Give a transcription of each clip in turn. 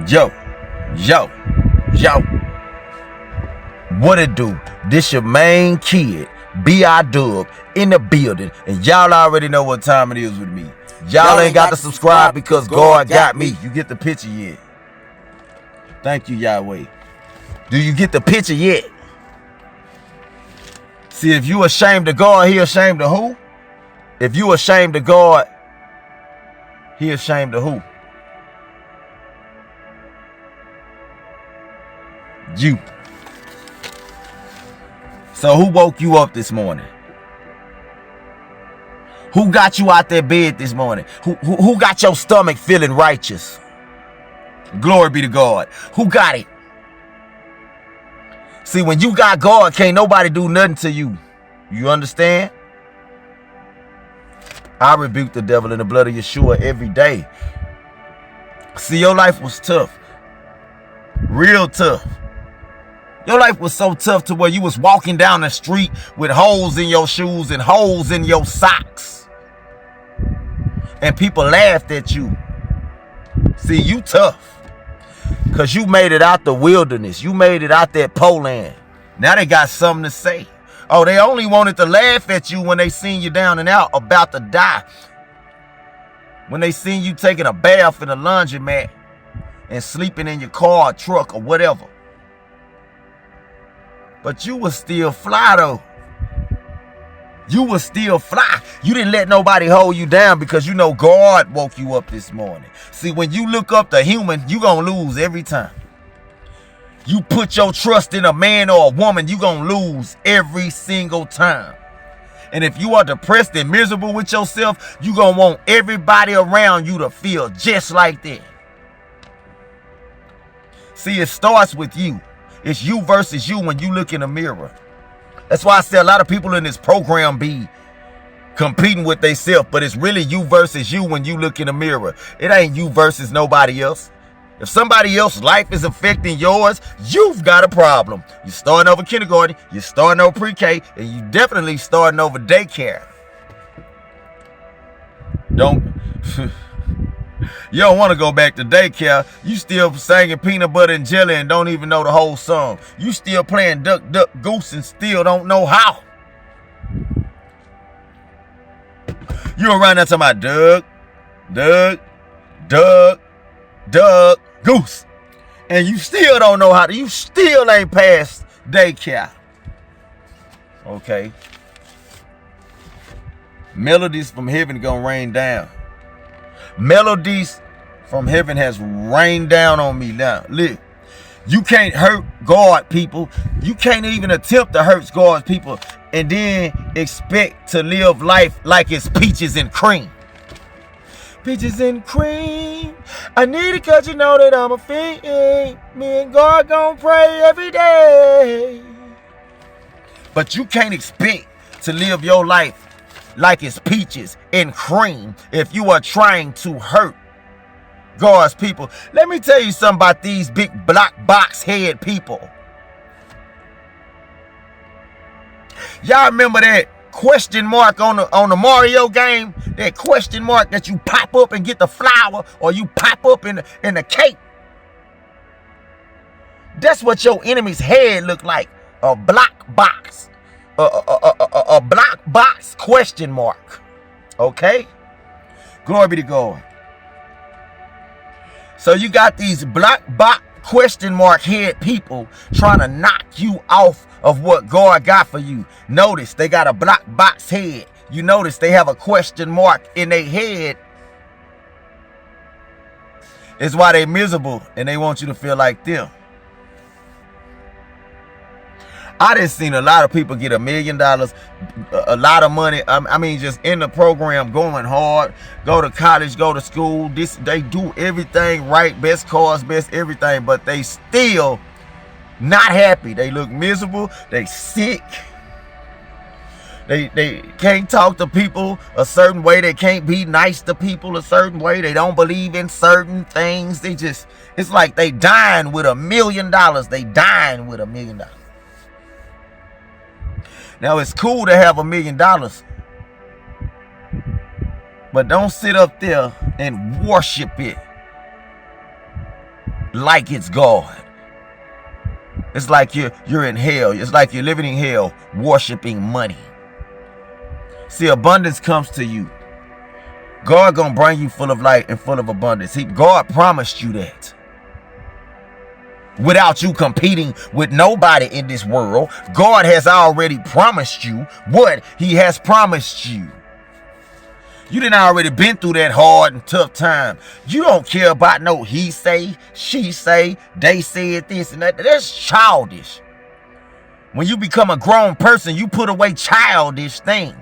Yo, yo, yo. What it do? This your main kid, B.I.Dub, in the building. And y'all already know what time it is with me. Y'all ain't got to subscribe because God got me. You get the picture yet? Thank you, Yahweh. Do you get the picture yet? See, if you ashamed of God, he ashamed of who? If you ashamed of God, he ashamed of who? You. So who woke you up this morning? Who got you out that bed this morning? Who got your stomach feeling righteous? Glory be to God. Who got it? See, when you got God, can't nobody do nothing to you. You understand? I rebuke the devil in the blood of Yeshua every day. See, your life was tough. Real tough. Your life was so tough to where you was walking down the street with holes in your shoes and holes in your socks. And people laughed at you. See, you tough. Because you made it out the wilderness. You made it out that Poland. Now they got something to say. Oh, they only wanted to laugh at you when they seen you down and out about to die. When they seen you taking a bath in a laundromat and sleeping in your car or truck or whatever. But you was still fly though. You was still fly. You didn't let nobody hold you down because you know God woke you up this morning. See, when you look up to human, you gonna lose every time. You put your trust in a man or a woman, you gonna lose every single time. And if you are depressed and miserable with yourself, you gonna want everybody around you to feel just like that. See, it starts with you. It's you versus you when you look in the mirror. That's why I say a lot of people in this program be competing with themselves, but it's really you versus you when you look in the mirror. It ain't you versus nobody else. If somebody else's life is affecting yours, you've got a problem. You're starting over kindergarten, you're starting over pre-K, and you definitely starting over daycare. You don't want to go back to daycare. You still singing peanut butter and jelly and don't even know the whole song. You still playing duck, duck, goose and still don't know how. You around there talking about Doug, Doug, Doug, Doug, goose. And you still don't know how to. You still ain't past daycare. Okay. Melodies from heaven gonna rain down. Melodies from heaven has rained down on me now. Look, you can't hurt God, people. You can't even attempt to hurt God's people and then expect to live life like it's peaches and cream. Peaches and cream. I need it cause you know that I'm a fiend. Me and God gonna pray every day. But you can't expect to live your life like it's peaches and cream if you are trying to hurt God's people. Let me tell you something about these big black box head people. Y'all remember that question mark on the Mario game? That question mark that you pop up and get the flower, or you pop up in the cake. That's what your enemy's head look like. A black box. A black box question mark. Okay? Glory be to God. So you got these black box question mark head people trying to knock you off of what God got for you. Notice they got a black box head. You notice they have a question mark in their head. It's why they miserable and they want you to feel like them. I done seen a lot of people get $1 million, a lot of money. I mean, just in the program, going hard, go to college, go to school. They do everything right, best cars, best everything, but they still not happy. They look miserable. They sick. They can't talk to people a certain way. They can't be nice to people a certain way. They don't believe in certain things. It's like they dying with $1 million. They dying with $1 million. Now, it's cool to have $1 million, but don't sit up there and worship it. like it's God. It's like you're in hell. It's like you're living in hell, worshiping money. See, abundance comes to you. God gonna bring you full of light and full of abundance. God promised you that. Without you competing with nobody in this world, God has already promised you what he has promised you. You done already been through that hard and tough time. You don't care about no he say, she say, they said this and that. That's childish. When you become a grown person, you put away childish things.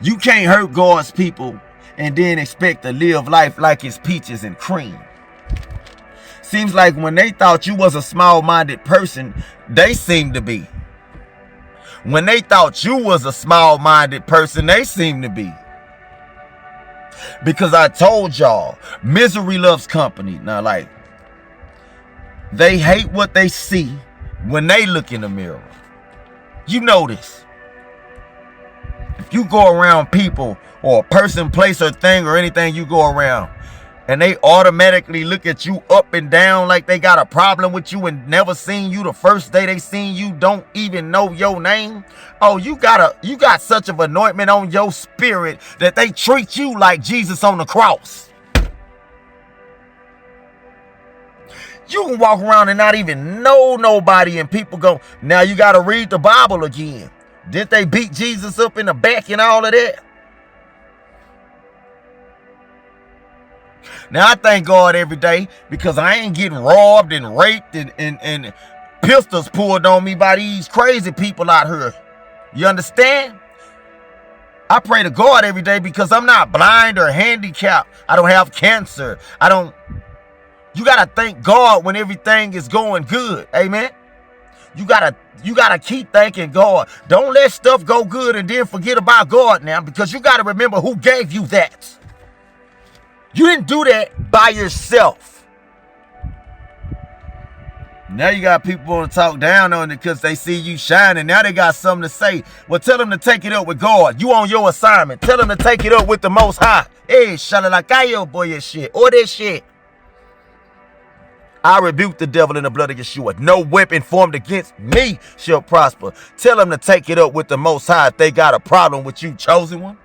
You can't hurt God's people and then expect to live life like it's peaches and cream. Seems like when they thought you was a small-minded person, they seemed to be. When they thought you was a small-minded person, they seemed to be. Because I told y'all, misery loves company. Now, like, they hate what they see when they look in the mirror. You know this. If you go around people or a person, place, or thing or anything you go around, and they automatically look at you up and down like they got a problem with you and never seen you the first day they seen you, don't even know your name. Oh, you got such of anointment on your spirit that they treat you like Jesus on the cross. You can walk around and not even know nobody and people go, now you got to read the Bible again. Did they beat Jesus up in the back and all of that? Now, I thank God every day because I ain't getting robbed and raped and pistols pulled on me by these crazy people out here. You understand? I pray to God every day because I'm not blind or handicapped. I don't have cancer. You got to thank God when everything is going good. Amen? You gotta keep thanking God. Don't let stuff go good and then forget about God now, because you got to remember who gave you that. You didn't do that by yourself. Now you got people want to talk down on it because they see you shining. Now they got something to say. Well, tell them to take it up with God. You on your assignment. Tell them to take it up with the Most High. Hey, shalalakayo boy, your shit. Or that shit. I rebuke the devil in the blood of Yeshua. No weapon formed against me shall prosper. Tell them to take it up with the Most High if they got a problem with you, chosen one.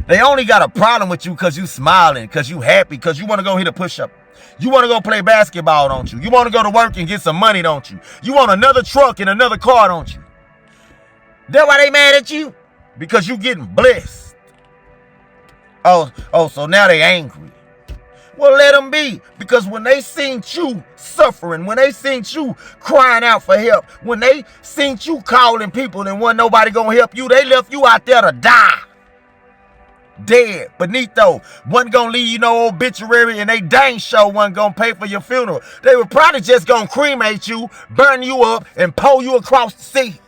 They only got a problem with you because you smiling, because you happy, because you want to go hit a push-up. You want to go play basketball, don't you? You want to go to work and get some money, don't you? You want another truck and another car, don't you? That's why they mad at you? Because you getting blessed. Oh, so now they angry. Well, let them be, because when they seen you suffering, when they seen you crying out for help, when they seen you calling people and wasn't nobody gonna help you, they left you out there to die. Dead, Benito, wasn't gonna leave you no obituary, and they dang sure wasn't gonna pay for your funeral. They were probably just gonna cremate you, burn you up, and pull you across the sea.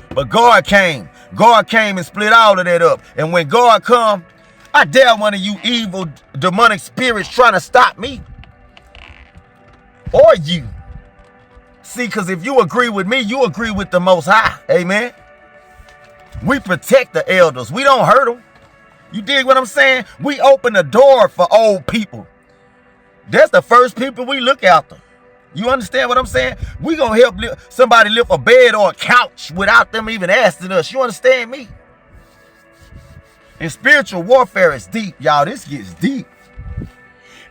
But God came and split all of that up. And when God come, I dare one of you evil demonic spirits trying to stop me. Or you. See, because if you agree with me, you agree with the Most High. Amen. We protect the elders. We don't hurt them. You dig what I'm saying? We open the door for old people. That's the first people we look after. You understand what I'm saying? We gonna help somebody lift a bed or a couch without them even asking us. You understand me? And spiritual warfare is deep, y'all. This gets deep.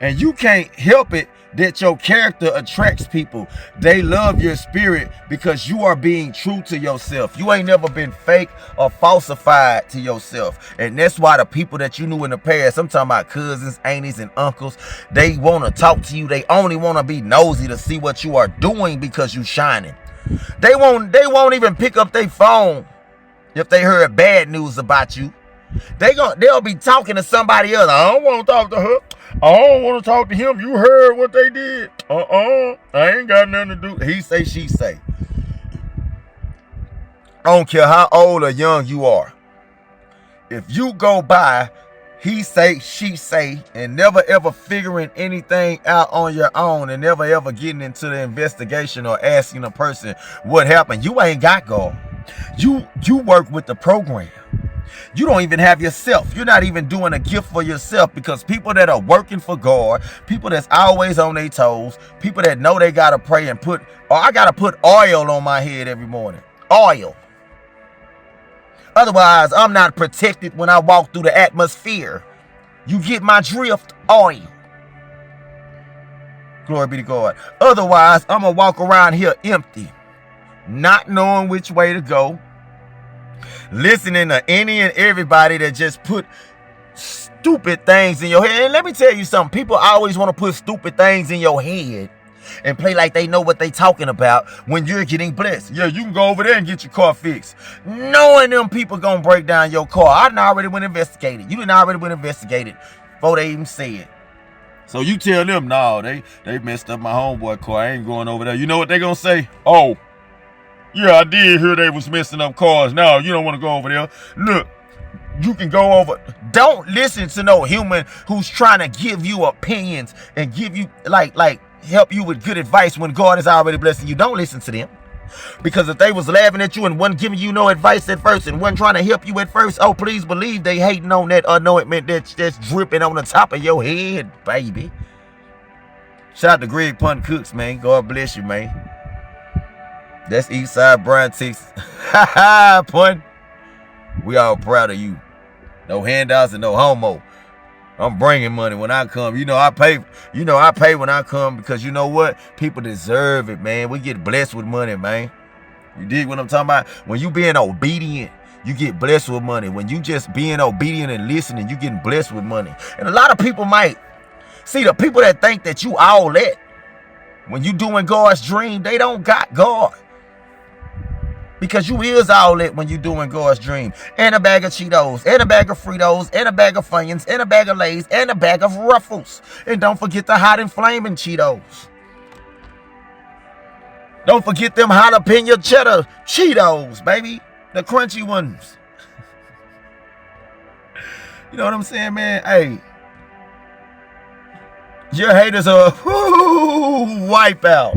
And you can't help it that your character attracts people. They love your spirit because you are being true to yourself. You ain't never been fake or falsified to yourself. And that's why the people that you knew in the past, I'm talking about cousins, aunties, and uncles, they want to talk to you. They only want to be nosy to see what you are doing because you shining. They won't even pick up their phone if they heard bad news about you. They'll be talking to somebody else. I don't want to talk to her. I don't want to talk to him. You heard what they did. I ain't got nothing to do. He say, she say. I don't care how old or young you are. If you go by he say, she say, and never ever figuring anything out on your own and never ever getting into the investigation or asking a person what happened, you ain't got God. You work with the program. You don't even have yourself. You're not even doing a gift for yourself, because people that are working for God, people that's always on their toes, people that know they got to pray and I got to put oil on my head every morning. Oil. Otherwise, I'm not protected when I walk through the atmosphere. You get my drift? Oil. Glory be to God. Otherwise, I'm going to walk around here empty, not knowing which way to go, listening to any and everybody that just put stupid things in your head. And let me tell you something. People always want to put stupid things in your head and play like they know what they talking about when you're getting blessed. Yeah, you can go over there and get your car fixed, knowing them people gonna break down your car. I done already went investigated. You done already went investigated before they even say it. So you tell them, no, they messed up my homeboy car. I ain't going over there. You know what they gonna say? Oh, yeah, I did hear they was messing up cars. No, you don't want to go over there. Look, you can go over. Don't listen to no human who's trying to give you opinions and give you like help you with good advice when God is already blessing you. Don't listen to them. Because if they was laughing at you and wasn't giving you no advice at first and wasn't trying to help you at first, oh, please believe they hating on that anointment that's dripping on the top of your head, baby. Shout out to Greg Pun Cooks, man. God bless you, man. That's Eastside Bryan, Texas. Ha ha, Pun. We all proud of you. No handouts and no homo. I'm bringing money when I come. I pay when I come, because you know what? People deserve it, man. We get blessed with money, man. You dig what I'm talking about? When you being obedient, you get blessed with money. When you just being obedient and listening, you getting blessed with money. And a lot of people might see the people that think that you all that. When you doing God's dream, they don't got God. Because you is all that when you doing God's dream. And a bag of Cheetos, and a bag of Fritos, and a bag of Funyuns, and a bag of Lay's, and a bag of Ruffles. And don't forget the hot and flaming Cheetos. Don't forget them jalapeno cheddar Cheetos, baby. The crunchy ones. You know what I'm saying, man? Hey. Your haters are wipe out.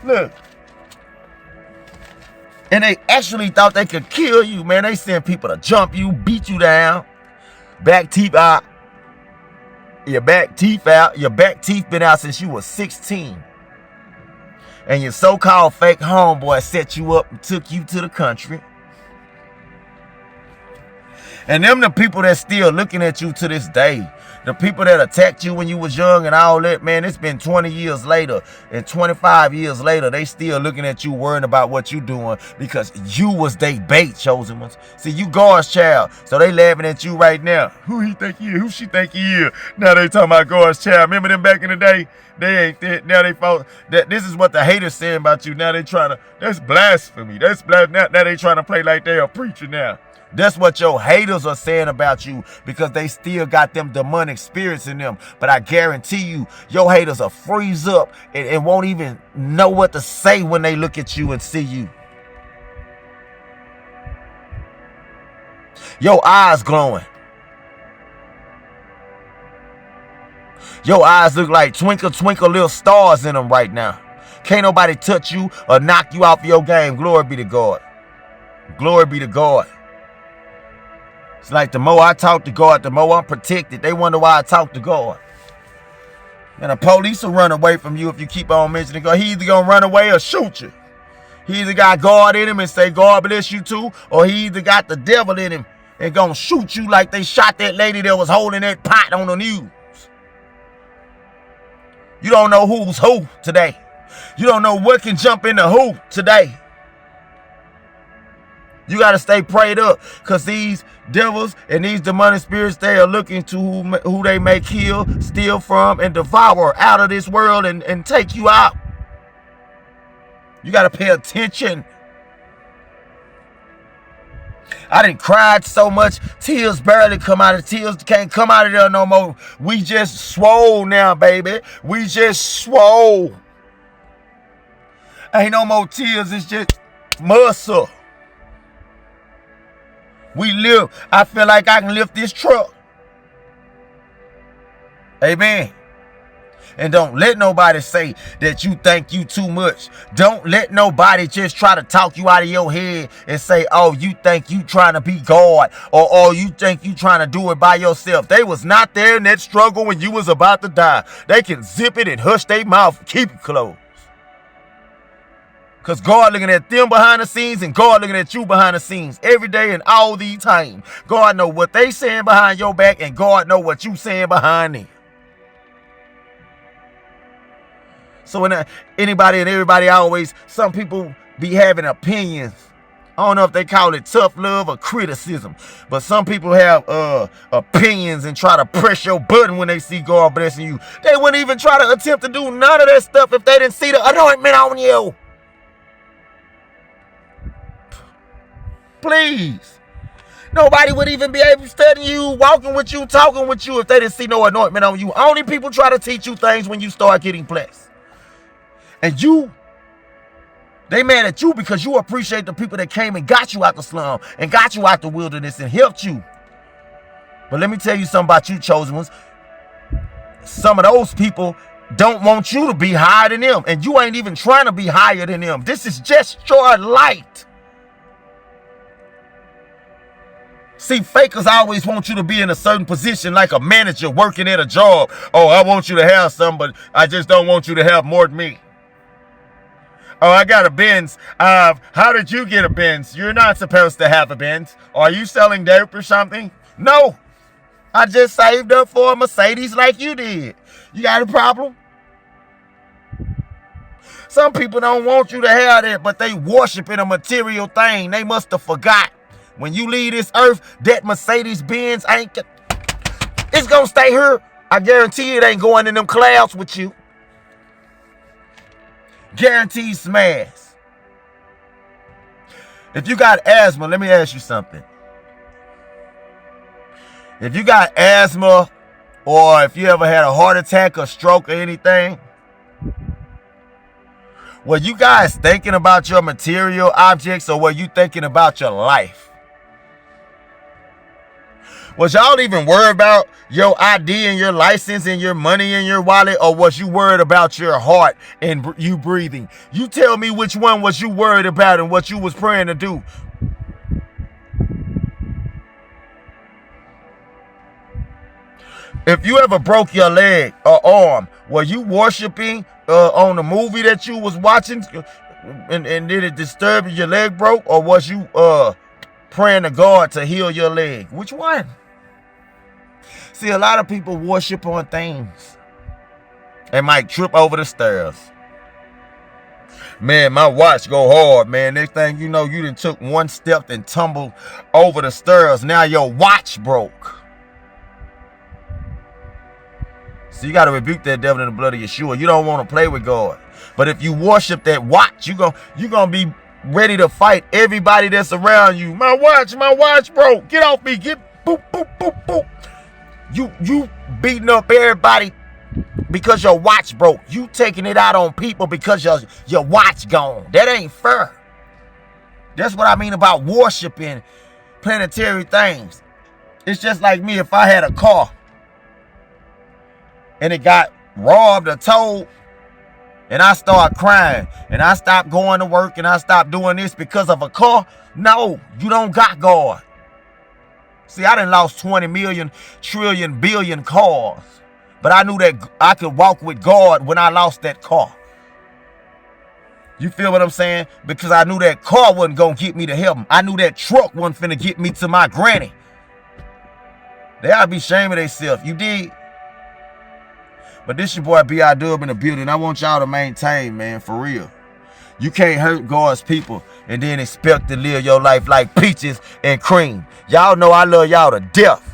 Look. And they actually thought they could kill you, man. They sent people to jump you, beat you down. Back teeth out. Your back teeth out. Your back teeth been out since you were 16. And your so-called fake homeboy set you up and took you to the country. And them the people that's still looking at you to this day. The people that attacked you when you was young and all that, man, it's been 20 years later and 25 years later. They still looking at you, worrying about what you doing, because you was they bait, chosen ones. See, you God's child. So they laughing at you right now. Who he think he is? Who she think he is? Now they talking about God's child. Remember them back in the day? They ain't that. Now they thought that this is what the haters saying about you. Now they trying to, that's blasphemy. That's blasphemy. Now they trying to play like they a preacher now. That's what your haters are saying about you, because they still got them demonic spirits in them. But I guarantee you, your haters will freeze up and won't even know what to say when they look at you and see you. Your eyes glowing. Your eyes look like twinkle, twinkle little stars in them right now. Can't nobody touch you or knock you off your game. Glory be to God. Glory be to God. It's like the more I talk to God, the more I'm protected. They wonder why I talk to God. And the police will run away from you if you keep on mentioning God. He either gonna run away or shoot you. He either got God in him and say, God bless you too, or he either got the devil in him and gonna shoot you like they shot that lady that was holding that pot on the news. You don't know who's who today. You don't know what can jump into who today. You got to stay prayed up, because these devils and these demonic spirits, they are looking to who they may kill, steal from, and devour out of this world and take you out. You got to pay attention. I done cried so much, tears barely come out of tears. Can't come out of there no more. We just swole now, baby. We just swole. Ain't no more tears. It's just muscle. We live. I feel like I can lift this truck. Amen. And don't let nobody say that you think you too much. Don't let nobody just try to talk you out of your head and say, oh, you think you trying to be God, or oh, you think you trying to do it by yourself. They was not there in that struggle when you was about to die. They can zip it and hush their mouth and keep it closed. Because God looking at them behind the scenes and God looking at you behind the scenes every day and all the time. God know what they saying behind your back and God know what you saying behind them. So when anybody and everybody always, some people be having opinions. I don't know if they call it tough love or criticism. But some people have opinions and try to press your button when they see God blessing you. They wouldn't even try to attempt to do none of that stuff if they didn't see the anointment on you. Please. Nobody would even be able to study you, walking with you, talking with you if they didn't see no anointment on you. Only people try to teach you things when you start getting blessed. And they mad at you because you appreciate the people that came and got you out the slum and got you out the wilderness and helped you. But let me tell you something about you, chosen ones. Some of those people don't want you to be higher than them. And you ain't even trying to be higher than them. This is just your light. See, fakers always want you to be in a certain position like a manager working at a job. Oh, I want you to have some, but I just don't want you to have more than me. Oh, I got a Benz. How did you get a Benz? You're not supposed to have a Benz. Are you selling dope or something? No. I just saved up for a Mercedes like you did. You got a problem? Some people don't want you to have that, but they worshiping a material thing. They must have forgot. When you leave this earth, that Mercedes-Benz it's going to stay here. I guarantee it ain't going in them clouds with you. Guaranteed smash. If you got asthma, let me ask you something. If you got asthma, or if you ever had a heart attack or stroke or anything, were you guys thinking about your material objects, or were you thinking about your life? Was y'all even worried about your ID and your license and your money in your wallet, or was you worried about your heart and you breathing? You tell me which one was you worried about and what you was praying to do. If you ever broke your leg or arm, were you worshiping on the movie that you was watching and did it disturb your leg broke, or was you praying to God to heal your leg? Which one? See, a lot of people worship on things and might trip over the stairs. Man, my watch go hard, man. Next thing you know, you done took one step and tumbled over the stairs. Now your watch broke. So you got to rebuke that devil in the blood of Yeshua. You don't want to play with God. But if you worship that watch, you're gonna be ready to fight everybody that's around you. My watch broke. Get off me. Get boop, boop, boop, boop. You beating up everybody because your watch broke. You taking it out on people because your watch gone. That ain't fair. That's what I mean about worshiping planetary things. It's just like me if I had a car and it got robbed or towed, and I start crying, and I stop going to work, and I stop doing this because of a car. No, you don't got God. See, I done lost 20 million, trillion, billion cars. But I knew that I could walk with God when I lost that car. You feel what I'm saying? Because I knew that car wasn't going to get me to heaven. I knew that truck wasn't finna get me to my granny. They ought to be ashamed of themselves. You dig? But this your boy B.I.Dub in the building. I want y'all to maintain, man, for real. You can't hurt God's people and then expect to live your life like peaches and cream. Y'all know I love y'all to death.